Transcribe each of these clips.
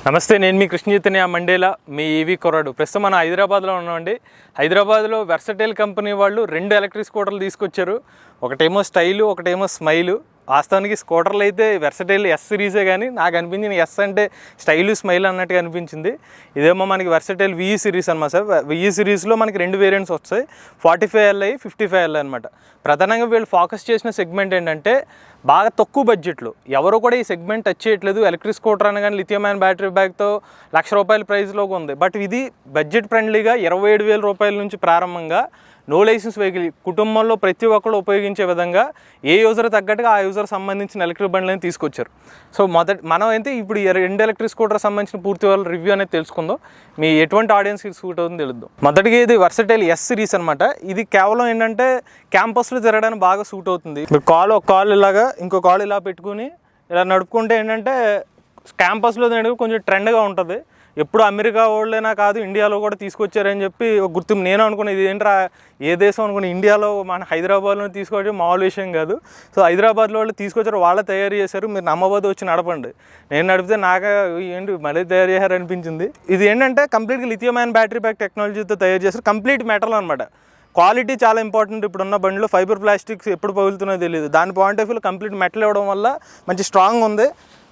నమస్తే, నేను మీ కృష్ణ చైతన్య మండేలా, మీ ఈవీ కుర్రాడు. ప్రస్తుతం మనం హైదరాబాద్లో ఉన్నామండి. హైదరాబాద్లో వెర్సటైల్ కంపెనీ వాళ్ళు 2 ఎలక్ట్రిక్ స్కూటర్లు తీసుకొచ్చారు. ఒకటేమో స్టైలు, ఒకటేమో స్మైలు. వాస్తవానికి స్కూటర్లు అయితే వెర్సటైల్ ఎస్ సిరీసే, కానీ నాకు అనిపించింది ఎస్ అంటే స్టైలు స్మైల్ అన్నట్టుగా అనిపించింది. ఇదేమో మనకి వెర్సటైల్ విఈ సిరీస్ అనమాట సార్. విఈ సిరీస్లో మనకి 2 వేరియంట్స్ వస్తాయి, 45Li, 55Li అనమాట. ప్రధానంగా వీళ్ళు ఫోకస్ చేసిన సెగ్మెంట్ ఏంటంటే బాగా తక్కువ బడ్జెట్లో. ఎవరు కూడా ఈ సెగ్మెంట్ టచ్ చేయట్లేదు. ఎలక్ట్రిక్ స్కూటర్ అనగానే లిథియం అయాన్ బ్యాటరీ బ్యాగ్తో ₹1,00,000 ప్రైస్లోకి ఉంది. బట్ ఇది బడ్జెట్ ఫ్రెండ్లీగా 27,000 రూపాయల నుంచి ప్రారంభంగా నో లైసెన్స్ వెహికల్, కుటుంబంలో ప్రతి ఒక్కరు ఉపయోగించే విధంగా ఏ యూజర్ తగ్గట్టుగా ఆ యూజర్ సంబంధించిన ఎలక్ట్రిక్ బండ్లని తీసుకొచ్చారు. సో మనం అయితే ఇప్పుడు 2 ఎలక్ట్రిక్ స్కూటర్ సంబంధించిన పూర్తి వాళ్ళ రివ్యూ అనేది తెలుసుకుందాం. మీ ఎటువంటి ఆడియన్స్కి సూట్ అవుతుందో తెలుద్దాం. మొదటిగా ఇది వెర్సటైల్ ఎస్ సిరీస్ అనమాట. ఇది కేవలం ఏంటంటే క్యాంపస్లో తిరగడానికి బాగా సూట్ అవుతుంది. మీరు ఒక కాల్ ఇలాగా, ఇంకో కాల్ ఇలా పెట్టుకుని ఇలా నడుపుకుంటే ఏంటంటే క్యాంపస్లో తిరగడానికి కొంచెం ట్రెండ్గా ఉంటుంది. ఎప్పుడు అమెరికా వాళ్ళైనా కాదు, ఇండియాలో కూడా తీసుకొచ్చారని చెప్పి ఒక గుర్తింపు. నేను అనుకున్నాను ఇది ఏంట్రా ఏ దేశం అనుకుని, ఇండియాలో మన హైదరాబాద్లో తీసుకొచ్చి మామూలు విషయం కాదు. సో హైదరాబాద్లో వాళ్ళు తీసుకొచ్చారు, వాళ్ళే తయారు చేశారు. మీరు నమ్మబోదు, వచ్చి నడపండి. నేను నడిపితే నాకే ఏంటి మళ్ళీ తయారు చేశారు అనిపించింది. ఇది ఏంటంటే కంప్లీట్గా లిథియం అయాన్ బ్యాటరీ ప్యాక్ టెక్నాలజీతో తయారు చేశారు. కంప్లీట్ మెటల్ అనమాట. క్వాలిటీ చాలా ఇంపార్టెంట్. ఇప్పుడున్న బండిలో ఫైబర్ ప్లాస్టిక్స్ ఎప్పుడు పగులుతున్నాయో తెలియదు. దాని పాయింట్ ఆఫ్ వ్యూలో కంప్లీట్ మెటల్ ఇవ్వడం వల్ల మంచి స్ట్రాంగ్ ఉంది.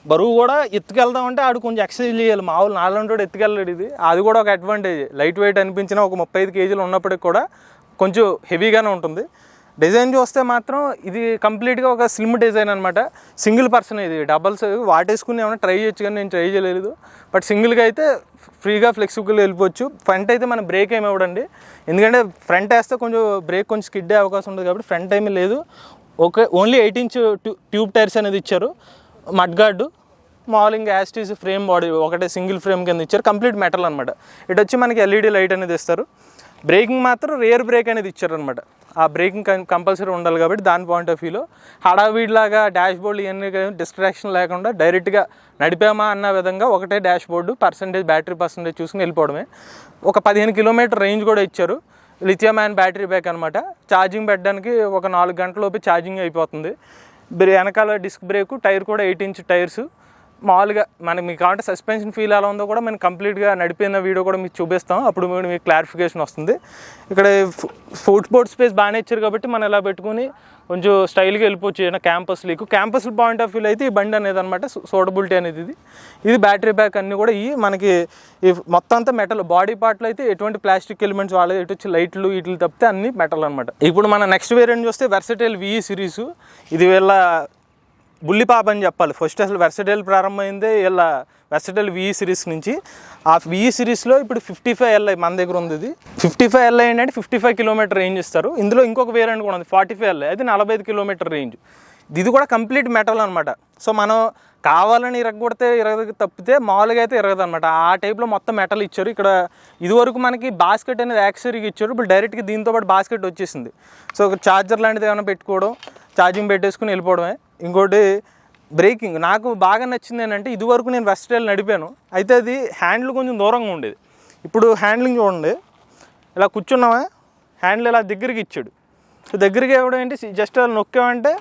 బరువు కూడా ఎత్తుకెళ్దామంటే ఆడు కొంచెం ఎక్సర్సైజ్ చేయాలి. మామూలు నాలుగు ఎత్తుకెళ్ళాడు. అది కూడా ఒక అడ్వాంటేజ్. లైట్ వెయిట్ అనిపించిన ఒక 35 కేజీలు ఉన్నప్పటికి కూడా కొంచెం హెవీగానే ఉంటుంది. డిజైన్ చూస్తే మాత్రం ఇది కంప్లీట్గా ఒక స్లిమ్ డిజైన్ అనమాట. సింగిల్ పర్సన్ ఇది. డబల్స్ వాటేసుకుని ఏమైనా ట్రై చేయొచ్చు, కానీ నేను ట్రై చేయలేదు. బట్ సింగిల్గా అయితే ఫ్రీగా ఫ్లెక్సిబుల్గా వెళ్ళిపోవచ్చు. ఫ్రంట్ అయితే మనం బ్రేక్ ఏమి ఇవ్వడండి, ఎందుకంటే ఫ్రంట్ వేస్తే కొంచెం బ్రేక్ కొంచెం స్కిడ్ అయ్యే అవకాశం ఉంటుంది కాబట్టి ఫ్రంట్ ఏమీ లేదు. ఓన్లీ 8 ఇంచ్ ట్యూబ్ టైర్స్ అనేది ఇచ్చారు. మడ్ గార్డు మామూలుగా యాస్టీస్ ఫ్రేమ్ బాడీ ఒకటే సింగిల్ ఫ్రేమ్ కింద ఇచ్చారు. కంప్లీట్ మెటల్ అనమాట. ఇటు వచ్చి మనకి ఎల్ఈడి లైట్ అనేది ఇస్తారు. బ్రేకింగ్ మాత్రం రియర్ బ్రేక్ అనేది ఇచ్చారనమాట. ఆ బ్రేకింగ్ కంపల్సరీ ఉండాలి కాబట్టి దాని పాయింట్ ఆఫ్ వ్యూలో హడావిడిలాగా డాష్ బోర్డు ఇవన్నీ డిస్ట్రాక్షన్ లేకుండా డైరెక్ట్గా నడిపామా అన్న విధంగా ఒకటే డాష్ బోర్డు, బ్యాటరీ పర్సంటేజ్ చూసుకుని వెళ్ళిపోవడమే. ఒక 15 కిలోమీటర్ రేంజ్ కూడా ఇచ్చారు. లిథియం అయాన్ బ్యాటరీ బ్యాక్ అనమాట. ఛార్జింగ్ పెట్టడానికి ఒక 4 గంటలలోపు ఛార్జింగ్ అయిపోతుంది. వెనకాల డిస్క్ బ్రేకు, టైర్ కూడా 8 ఇంచ్ టైర్స్. మామూలుగా మీకు కావాలంటే సస్పెన్షన్ ఫీల్ ఎలా ఉందో కూడా మనం కంప్లీట్గా నడిపిన వీడియో కూడా మీకు చూపిస్తాం. అప్పుడు మీకు క్లారిఫికేషన్ వస్తుంది. ఇక్కడ ఫుట్ బోర్డ్ స్పేస్ బాగానే ఇచ్చారు కాబట్టి మనం ఇలా పెట్టుకుని కొంచెం స్టైల్గా వెళ్ళిపోవచ్చు. ఏదైనా క్యాంపస్ పాయింట్ ఆఫ్ వ్యూలో అయితే ఈ బండి అనేది అనమాట సూటబిలిటీ అనేది. ఇది బ్యాటరీ బ్యాక్ అన్నీ కూడా మనకి ఈ మొత్తం అంతా మెటల్. బాడీ పార్ట్లో అయితే ఎటువంటి ప్లాస్టిక్ ఎలిమెంట్స్ వాళ్ళే, ఎటు వచ్చి లైట్లు వీటిలు తప్పితే అన్ని మెటల్ అనమాట. ఇప్పుడు మన నెక్స్ట్ వేరియంట్ చూస్తే వెర్సటైల్ విఈ సిరీసు. ఇది వీళ్ళ బుల్లిపాప అని చెప్పాలి. ఫస్ట్ అసలు వెర్సటైల్ ప్రారంభమైందే ఇలా వెర్సటైల్ విఈ సిరీస్ నుంచి. ఆ విఈ సిరీస్లో ఇప్పుడు 55Li మన దగ్గర ఉంది. ఇది 55Li ఏంటంటే 55 కిలోమీటర్ రేంజ్ ఇస్తారు. ఇందులో ఇంకొక వేరియంట్ కూడా ఉంది 45Li, అది 45 కిలోమీటర్ రేంజ్. ఇది కూడా కంప్లీట్ మెటల్ అనమాట. సో మనం కావాలని ఇరగొడితే తప్పితే మామూలుగా అయితే ఇరగదు అనమాట. ఆ టైప్లో మొత్తం మెటల్ ఇచ్చారు. ఇక్కడ ఇదివరకు మనకి బాస్కెట్ అనేది యాక్సరీగా ఇచ్చారు. ఇప్పుడు డైరెక్ట్గా దీంతో పాటు బాస్కెట్ వచ్చేసింది. సో ఒక ఛార్జర్ లాంటిది ఏమైనా పెట్టుకోవడం, ఛార్జింగ్ పెట్టేసుకుని వెళ్ళిపోవడమే. ఇంకోటి బ్రేకింగ్ నాకు బాగా నచ్చింది ఏంటంటే, ఇదివరకు నేను వెర్సటైల్ నడిపాను, అయితే అది హ్యాండిల్ కొంచెం దూరంగా ఉండేది. ఇప్పుడు హ్యాండ్లింగ్ చూడండి, ఇలా కూర్చున్నామా హ్యాండిల్ ఇలా దగ్గరికి ఇచ్చాడు. సో దగ్గరికి ఇవ్వడం ఏంటి, జస్ట్ అలా నొక్కామంటే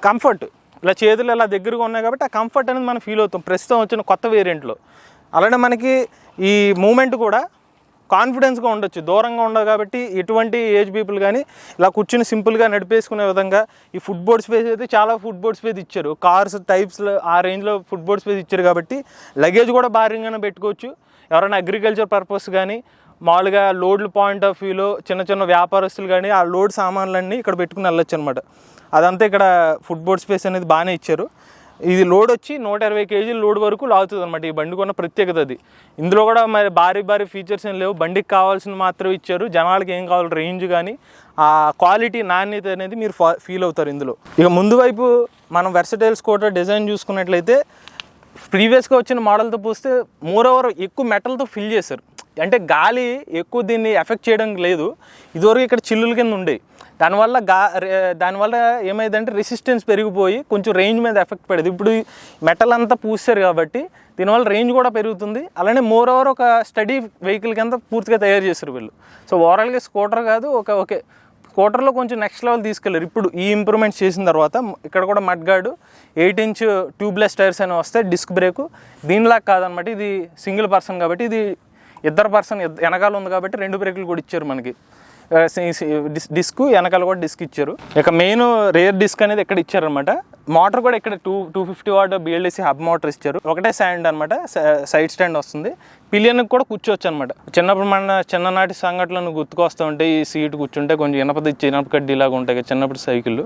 కంఫర్ట్, ఇలా చేతులు ఇలా దగ్గరగా ఉన్నాయి కాబట్టి ఆ కంఫర్ట్ అనేది మనం ఫీల్ అవుతాం ప్రస్తుతం వచ్చిన కొత్త వేరియంట్లో. అలానే మనకి ఈ మూమెంట్ కూడా కాన్ఫిడెన్స్గా ఉండొచ్చు, దూరంగా ఉండదు కాబట్టి ఎటువంటి ఏజ్ పీపుల్ కానీ ఇలా కూర్చుని సింపుల్గా నడిపేసుకునే విధంగా. ఈ ఫుట్ బోర్డ్ స్పేస్ అయితే చాలా ఫుట్ బోర్డ్ స్పేస్ ఇచ్చారు. కార్స్ టైప్స్లో ఆ రేంజ్లో ఫుట్ బోర్డ్ స్పేస్ ఇచ్చారు కాబట్టి లగేజ్ కూడా భారీగానే పెట్టుకోవచ్చు. ఎవరైనా అగ్రికల్చర్ పర్పస్ కానీ మామూలుగా లోడ్ల పాయింట్ ఆఫ్ వ్యూలో చిన్న వ్యాపారస్తులు కానీ ఆ లోడ్ సామాన్లన్నీ ఇక్కడ పెట్టుకుని వెళ్ళొచ్చు అనమాట. అదంతా ఇక్కడ ఫుట్ బోర్డ్ స్పేస్ అనేది బాగానే ఇచ్చారు. ఇది లోడ్ వచ్చి 120 కేజీల లోడ్ వరకు లాగుతుంది అనమాట. ఈ బండి కొన్న ప్రత్యేకత అది. ఇందులో కూడా మరి భారీ ఫీచర్స్ ఏం లేవు, బండికి కావాల్సిన మాత్రం ఇచ్చారు. జనాలకి ఏం కావాలి, రేంజ్ కానీ ఆ క్వాలిటీ నాణ్యత అనేది మీరు ఫీల్ అవుతారు ఇందులో. ఇక ముందు వైపు మనం వెర్సటైల్ స్కూటర్ డిజైన్ చూసుకున్నట్లయితే ప్రీవియస్గా వచ్చిన మోడల్తో పోస్తే మోరోవర్ ఎక్కువ మెటల్తో ఫిల్ చేశారు. అంటే గాలి ఎక్కువ దీన్ని ఎఫెక్ట్ చేయడం లేదు. ఇదివరకు ఇక్కడ చిల్లుల కింద ఉండేవి. దానివల్ల ఏమైందంటే రెసిస్టెన్స్ పెరిగిపోయి కొంచెం రేంజ్ మీద ఎఫెక్ట్ పడేది. ఇప్పుడు మెటల్ అంతా పూసారు కాబట్టి దీనివల్ల రేంజ్ కూడా పెరుగుతుంది. అలానే మోరోవర్ ఒక స్టడీ వెహికల్ కింద పూర్తిగా తయారు చేశారు వీళ్ళు. సో ఓవరాల్గా స్కూటర్ కాదు, ఓకే స్కూటర్లో కొంచెం నెక్స్ట్ లెవెల్ తీసుకెళ్ళారు. ఇప్పుడు ఈ ఇంప్రూవ్మెంట్స్ చేసిన తర్వాత ఇక్కడ కూడా mud gourd 8 inch tubeless tyres అని వస్తాయి, డిస్క్ బ్రేకు. దీనిలాగా కాదనమాట, ఇది సింగిల్ పర్సన్ కాబట్టి, ఇది ఇద్దరు పర్సన్ వెనకాల ఉంది కాబట్టి 2 బ్రేకులు కూడా ఇచ్చారు మనకి. డిస్క్ వెనకాల కూడా డిస్క్ ఇచ్చారు. ఇక మెయిన్ రేర్ డిస్క్ అనేది ఇక్కడ ఇచ్చారనమాట. మోటార్ కూడా ఇక్కడ 250 వాట్ BLDC హబ్ మోటార్ ఇచ్చారు. ఒకటే స్టాండ్ అనమాట, సైడ్ స్టాండ్ వస్తుంది. పిలియన్కి కూడా కూర్చోవచ్చు అనమాట. చిన్నప్పుడు మన చిన్ననాటి సంఘటనలు గుర్తుకొస్తూ ఉంటాయి. ఈ సీట్ కూర్చుంటే కొంచెం ఇనప కడ్డీ లాగా ఉంటాయి చిన్నప్పుడు సైకిళ్ళు,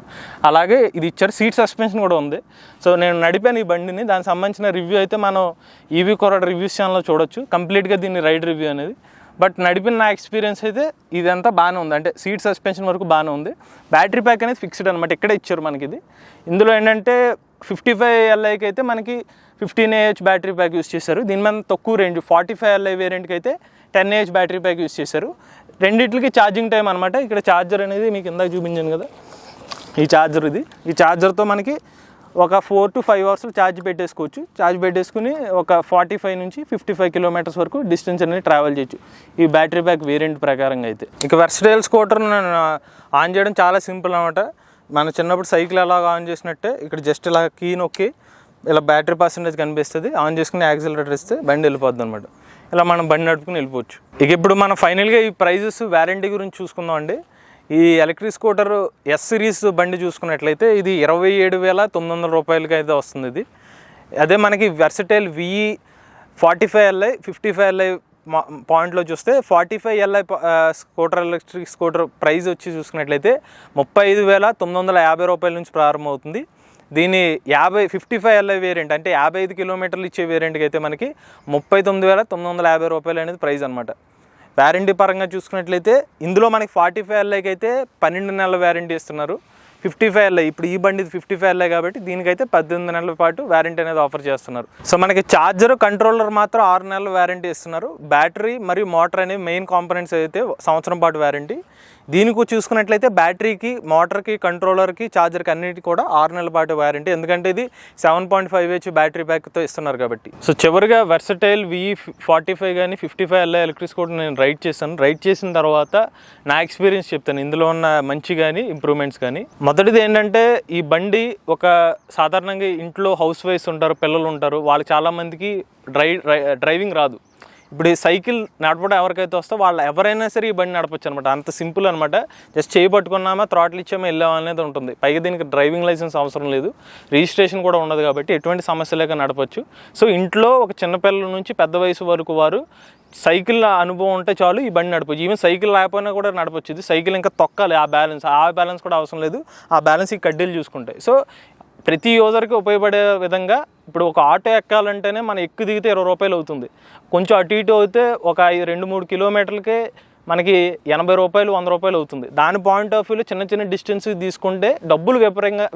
అలాగే ఇది ఇచ్చారు. సీట్ సస్పెన్షన్ కూడా ఉంది. సో నేను నడిపాను ఈ బండిని, దానికి సంబంధించిన రివ్యూ అయితే మనం ఈవీ కొరాడ్ రివ్యూస్ ఛానల్లో చూడొచ్చు, కంప్లీట్గా దీన్ని రైడ్ రివ్యూ అనేది. బట్ నడిపిన నా ఎక్స్పీరియన్స్ అయితే ఇదంతా బాగానే ఉంది, అంటే సీట్ సస్పెన్షన్ వరకు బాగానే ఉంది. బ్యాటరీ ప్యాక్ అనేది ఫిక్స్డ్ అనమాట, ఇక్కడే ఇచ్చారు మనకి. ఇది ఇందులో ఏంటంటే 55 LIకి అయితే మనకి 15 AH బ్యాటరీ ప్యాక్ యూస్ చేశారు. దీని మీద తక్కువ రేంజ్ 45 LI వేరియంట్కి అయితే 10 AH బ్యాటరీ ప్యాక్ యూస్ చేశారు. రెండింటికి ఛార్జింగ్ టైం అనమాట. ఇక్కడ ఛార్జర్ అనేది మీకు ఇందాక చూపించాను కదా, ఈ ఛార్జర్ ఇది. ఈ ఛార్జర్తో మనకి ఒక 4 to 5 అవర్స్లో ఛార్జ్ పెట్టేసుకోవచ్చు. ఛార్జ్ పెట్టేసుకుని ఒక 45 నుంచి 55 కిలోమీటర్స్ వరకు డిస్టెన్స్ అనేది ట్రావెల్ చేయొచ్చు ఈ బ్యాటరీ బ్యాక్ వేరియంట్ ప్రకారంగా అయితే. ఇక వెర్సటైల్ స్కూటర్ ఆన్ చేయడం చాలా సింపుల్ అనమాట. మన చిన్నప్పుడు సైకిల్ ఎలా ఆన్ చేసినట్టే ఇక్కడ జస్ట్ ఇలా కీ నొక్కి ఇలా బ్యాటరీ పర్సెంటేజ్ కనిపిస్తుంది, ఆన్ చేసుకుని యాక్సిలరేటర్ ఇస్తే బండి వెళ్ళిపోద్ది అనమాట. ఇలా మనం బండి నడుపుకుని వెళ్ళిపోవచ్చు. ఇక ఇప్పుడు మనం ఫైనల్గా ఈ ప్రైజెస్ వారంటీ గురించి చూసుకుందాం అండి. ఈ ఎలక్ట్రిక్ స్కూటర్ S సిరీస్ బండి చూసుకున్నట్లయితే ఇది 27,900 రూపాయలకి అయితే వస్తుంది ఇది. అదే మనకి వెర్సటైల్ VE 45 LI 55 LI పాయింట్లో చూస్తే 45 LI scooter electric scooter price వచ్చి చూసుకున్నట్లయితే 35,950 రూపాయల నుంచి ప్రారంభమవుతుంది. దీని 55 LI వేరియంట్ అంటే 55 కిలోమీటర్లు ఇచ్చే వేరియంట్కి అయితే మనకి 39,950 రూపాయలు అనేది ప్రైస్ అనమాట. వారంటీ పరంగా చూసుకున్నట్లయితే ఇందులో మనకి 45 LIకి అయితే 12 నెలల వారంటీ ఇస్తున్నారు. 55 LI ఇప్పుడు ఈ బండి 55 LI కాబట్టి దీనికైతే 18 నెలల పాటు వారంటీ అనేది ఆఫర్ చేస్తున్నారు. సో మనకి ఛార్జర్ కంట్రోలర్ మాత్రం 6 నెలల వారంటీ ఇస్తున్నారు. బ్యాటరీ మరియు మోటార్ అనేవి మెయిన్ కాంపోనెంట్స్ అయితే సంవత్సరం పాటు వారంటీ. దీనికి చూసుకున్నట్లయితే బ్యాటరీకి, మోటార్కి, కంట్రోలర్కి, ఛార్జర్కి అన్నిటికీ కూడా 6 నెలల పాటు వారంటీ, ఎందుకంటే ఇది 7.5H బ్యాటరీ ప్యాక్తో ఇస్తున్నారు కాబట్టి. సో చివరిగా వెర్సటైల్ VE 45 కానీ 55 LI ఎలక్ట్రిక్ స్కూటర్ నేను రైడ్ చేశాను. రైడ్ చేసిన తర్వాత నా ఎక్స్పీరియన్స్ చెప్తాను, ఇందులో ఉన్న మంచి కానీ ఇంప్రూవ్మెంట్స్ కానీ. మొదటిది ఏంటంటే ఈ బండి ఒక సాధారణంగా ఇంట్లో హౌస్ వైఫ్స్ ఉంటారు, పిల్లలు ఉంటారు, వాళ్ళు చాలామందికి డ్రైవింగ్ రాదు. ఇప్పుడు ఈ సైకిల్ నడపడం ఎవరికైతే వస్తే వాళ్ళు ఎవరైనా సరే ఈ బండి నడపచ్చు అనమాట. అంత సింపుల్ అనమాట. జస్ట్ చేయి పట్టుకున్నామా, థ్రాటిల్ ఇచ్చామా, వెళ్ళామా అనేది ఉంటుంది. పైగా దీనికి డ్రైవింగ్ లైసెన్స్ అవసరం లేదు, రిజిస్ట్రేషన్ కూడా ఉండదు కాబట్టి ఎటువంటి సమస్య లేక నడపచ్చు. సో ఇంట్లో ఒక చిన్నపిల్లల నుంచి పెద్ద వయసు వరకు వారు సైకిల్ అనుభవం ఉంటే చాలు ఈ బండి నడపచ్చు. ఈవెన్ సైకిల్ లేకపోయినా కూడా నడపచ్చు. ఇది సైకిల్ ఇంకా తొక్కాలి, ఆ బ్యాలెన్స్ కూడా అవసరం లేదు. ఆ బ్యాలెన్స్ ఈ కడ్డీలు చూసుకుంటాయి. సో ప్రతి యూజర్కి ఉపయోగపడే విధంగా ఇప్పుడు ఒక ఆటో ఎక్కాలంటేనే మనం ఎక్కువ దిగితే 20 రూపాయలు అవుతుంది. కొంచెం అటు ఇటు అయితే ఒక 2-3 కిలోమీటర్లకే మనకి 80 రూపాయలు 100 రూపాయలు అవుతుంది. దాని పాయింట్ ఆఫ్ వ్యూలో చిన్న డిస్టెన్స్ తీసుకుంటే డబ్బులు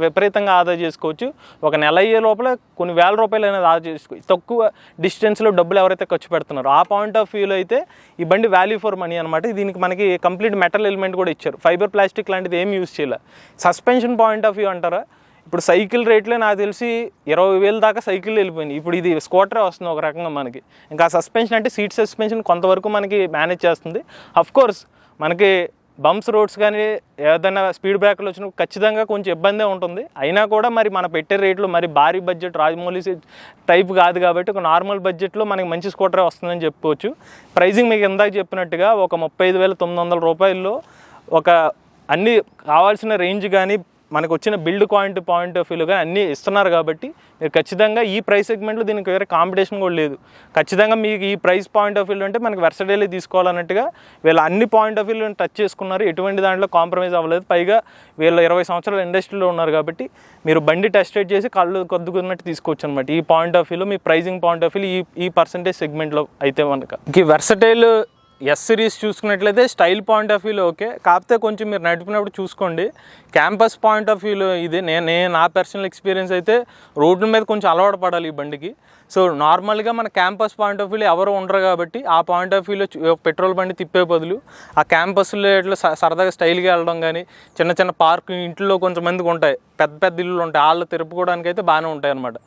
విపరీతంగా ఆదా చేసుకోవచ్చు. ఒక నెల అయ్యే లోపల కొన్ని వేల రూపాయలు అనేది ఆదా చేసుకోవచ్చు. తక్కువ డిస్టెన్స్లో డబ్బులు ఎవరైతే ఖర్చు పెడుతున్నారో ఆ పాయింట్ ఆఫ్ వ్యూలో అయితే ఈ బండి వాల్యూ ఫర్ మనీ అనమాట. దీనికి మనకి కంప్లీట్ మెటల్ ఎలిమెంట్ కూడా ఇచ్చారు, ఫైబర్ ప్లాస్టిక్ లాంటిది ఏం యూజ్ చేయాలి. సస్పెన్షన్ పాయింట్ ఆఫ్ వ్యూ అంటారా, ఇప్పుడు సైకిల్ రేట్లే నాకు తెలిసి 20,000 దాకా సైకిల్ వెళ్ళిపోయింది. ఇప్పుడు ఇది స్కూటరే వస్తుంది ఒక రకంగా మనకి. ఇంకా సస్పెన్షన్ అంటే సీట్ సస్పెన్షన్ కొంతవరకు మనకి మేనేజ్ చేస్తుంది. అఫ్కోర్స్ మనకి బంప్స్ రోడ్స్ కానీ ఏదైనా స్పీడ్ బ్రేకర్లు వచ్చినప్పుడు ఖచ్చితంగా కొంచెం ఇబ్బందే ఉంటుంది. అయినా కూడా మరి మన పెట్టే రేట్లు మరి భారీ బడ్జెట్ రాజమౌళి టైప్ కాదు కాబట్టి ఒక నార్మల్ బడ్జెట్లో మనకి మంచి స్కూటరే వస్తుందని చెప్పుకోవచ్చు. ప్రైజింగ్ మీకు ఇందాక చెప్పినట్టుగా ఒక 35,900 రూపాయల్లో ఒక అన్నీ కావాల్సిన రేంజ్ కానీ మనకు వచ్చిన బిల్డ్ పాయింట్ ఆఫ్ వ్యూలో కానీ అన్నీ ఇస్తున్నారు కాబట్టి మీరు ఖచ్చితంగా ఈ ప్రైస్ సెగ్మెంట్లో దీనికి వేరే కాంపిటీషన్ కూడా లేదు. ఖచ్చితంగా మీకు ఈ ప్రైస్ పాయింట్ ఆఫ్ వ్యూ అంటే మనకి వెర్సటైల్ తీసుకోవాలన్నట్టుగా వీళ్ళు అన్ని పాయింట్ ఆఫ్ వ్యూలను టచ్ చేసుకున్నారు. ఎటువంటి దాంట్లో కాంప్రమైజ్ అవ్వలేదు. పైగా వీళ్ళు 20 సంవత్సరాల ఇండస్ట్రీలో ఉన్నారు కాబట్టి మీరు బండి టెస్ట్ రైడ్ చేసి కళ్ళు కొద్దుకున్నట్టు తీసుకోవచ్చు అనమాట. ఈ పాయింట్ ఆఫ్ వ్యూలో మీ ప్రైజింగ్ పాయింట్ ఆఫ్ వ్యూలో ఈ పర్సంటేజ్ సెగ్మెంట్లో అయితే మనకు ఈ వెర్సటైల్ S సిరీస్ చూసుకున్నట్లయితే స్టైల్ పాయింట్ ఆఫ్ వ్యూలో ఓకే, కాకపోతే కొంచెం మీరు నడిపినప్పుడు చూసుకోండి. క్యాంపస్ పాయింట్ ఆఫ్ వ్యూలో ఇది నా పర్సనల్ ఎక్స్పీరియన్స్ అయితే రోడ్ల మీద కొంచెం అలవాటు పడాలి ఈ బండికి. సో నార్మల్గా మన క్యాంపస్ పాయింట్ ఆఫ్ వ్యూలో ఎవరు ఉండరు కాబట్టి ఆ పాయింట్ ఆఫ్ వ్యూలో పెట్రోల్ బండి తిప్పే బదులు ఆ క్యాంపస్లో ఇట్లా సరదాగా స్టైల్గా వెళ్ళడం కానీ, చిన్న పార్క్ ఇంట్లో కొంతమందికి ఉంటాయి, పెద్ద ఇల్లులు ఉంటాయి, వాళ్ళు తిరుపుకోవడానికి అయితే బాగానే ఉంటాయి అనమాట.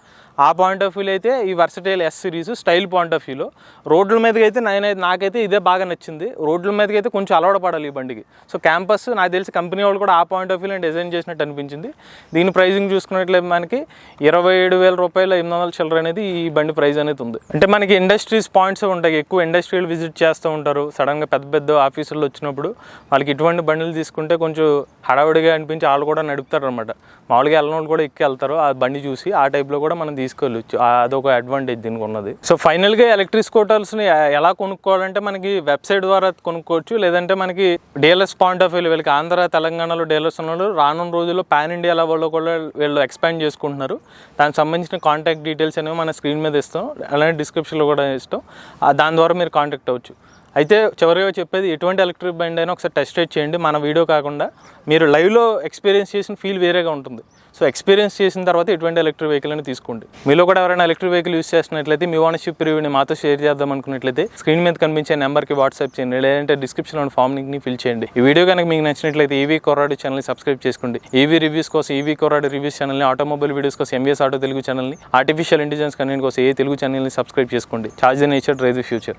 ఆ పాయింట్ ఆఫ్ వ్యూలో అయితే ఈ versatile yes series style point of వ్యూలో. రోడ్ల మీదకి అయితే నాకైతే ఇదే బాగా నచ్చింది. రోడ్ల మీదకి అయితే కొంచెం అలవాటు పడాలి ఈ బండికి. సో క్యాంపస్ నాకు తెలిసి కంపెనీ వాళ్ళు కూడా ఆ పాయింట్ ఆఫ్ వ్యూలో డిజైన్ చేసినట్టు అనిపించింది. దీని ప్రైజింగ్ చూసుకున్నట్లయితే మనకి 27,000 రూపాయల 800 చిల్లర అనేది ఈ బండి ప్రైస్ అనేది ఉంది. అంటే మనకి ఇండస్ట్రీస్ పాయింట్స్ ఉంటాయి, ఎక్కువ ఇండస్ట్రియల్ విజిట్ చేస్తూ ఉంటారు. సడన్గా పెద్ద పెద్ద ఆఫీసుల్లో వచ్చినప్పుడు వాళ్ళకి ఇటువంటి బండిలు తీసుకుంటే కొంచెం హడావుడిగా అనిపించి వాళ్ళు కూడా నడుపుతారు అనమాట. మామూలుగా వెళ్ళిన వాళ్ళు కూడా ఎక్కి వెళ్తారు ఆ బండి చూసి. ఆ టైప్లో కూడా మనం తీసుకెళ్ళచ్చు, అదొక అడ్వాంటేజ్ దీనికి ఉన్నది. సో ఫైనల్గా ఎలక్ట్రిక్ స్కూటర్స్ని ఎలా కొనుక్కోవాలంటే మనకి వెబ్సైట్ ద్వారా కొనుక్కోవచ్చు, లేదంటే మనకి డీలర్స్ పాయింట్ ఆఫ్ వ్యూ వీళ్ళకి ఆంధ్ర తెలంగాణలో డీలర్స్ ఉన్నారు. రానున్న రోజుల్లో పాన్ ఇండియా లెవెల్లో కూడా వీళ్ళు ఎక్స్పాండ్ చేసుకుంటున్నారు. దానికి సంబంధించిన కాంటాక్ట్ డీటెయిల్స్ అనేవి మన స్క్రీన్ మీద ఇస్తాం, అలానే డిస్క్రిప్షన్లో కూడా ఇస్తాం. దాని ద్వారా మీరు కాంటాక్ట్ అవ్వచ్చు. అయితే చివరిగా చెప్పేది, ఎటువంటి ఎలక్ట్రిక్ బండి అయినా ఒకసారి టెస్ట్ రైడ్ చేయండి. మన వీడియో కాకుండా మీరు లైవ్లో ఎక్స్పీరియన్స్ చేసిన ఫీల్ వేరేగా ఉంటుంది. సో ఎక్స్పీరియన్స్ చేసిన తర్వాత ఎటువంటి ఎలక్ట్రిక్ వెహికల్ అని తీసుకోండి. మీలో కూడా ఎవరైనా ఎలక్ట్రిక్ వెహికల్ యూస్ చేసినట్లయితే మీ ఓనర్షిప్ రివ్యూని మాతో షేర్ చేద్దాం అనుకున్నట్లయితే స్క్రీన్ మీద కనిపించే నెంబర్కి వాట్సాప్ చేయండి, లేదంటే డిస్క్రిప్షన్లో ఫామ్ లింక్ని ఫిల్ చేయండి. ఈ వీడియో కనుక మీకు నచ్చినట్లయితే ఈవీ కొర్రాడు ఛానల్ని సబ్స్క్రైబ్ చేసుకోండి. ఈవీ రివ్యూస్ కోసం ఈవీ కొర్రాడు రివ్యూస్ ఛానల్ని, ఆటోమొబైల్ వీడియోస్ కోసం ఎంవీఎస్ ఆటో తెలుగు ఛానల్ని, ఆర్టిఫిషియల్ ఇంటెలిజెన్స్ కంటెంట్ కోసం ఏ తెలుగు ఛానల్ని సబ్స్క్రైబ్ చేసుకోండి. Charge the nature, drive the future.